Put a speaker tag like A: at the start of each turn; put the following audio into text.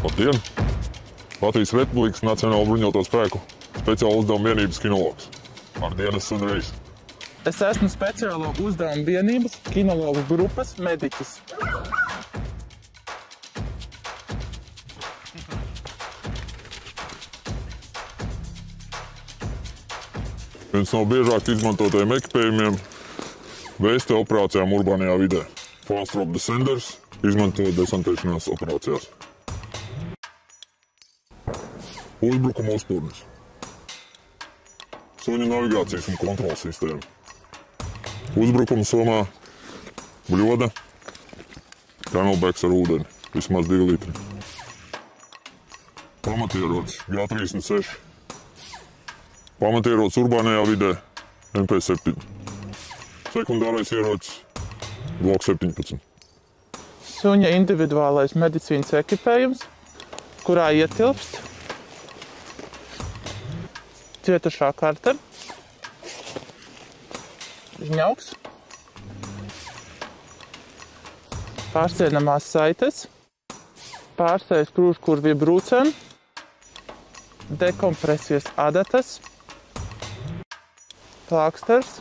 A: Labdien! Latvijas Republikas Nacionālo bruņoto spēku speciālo uzdevumu vienības kinologs. Ar dienas un reizi.
B: Es esmu speciālo uzdevumu vienības kinologu grupas mediķis.
A: Viens no biežāk izmantotajiem ekipējumiem vēsta operācijām urbānajā vidē. Fast Drop Descenders izmanto desantēšanās operācijās. Uzbrukuma uzpūrnis. Suņu navigācijas un kontrolas sistēma. Uzbrukuma somā bļoda, camelbacks ar ūdeni, vismaz 2 litri. Pamatierocis G36. Pamatierocis urbānajā vidē MP7. Sekundārais ierocis Glock 17.
B: Suņa individuālais medicīnas ekipējums, kurā ietilpst cietušā karte, žņauks, pārsēnamās saites, pārsējas krūškurvju brūcen, dekompresijas adatas, plāksters,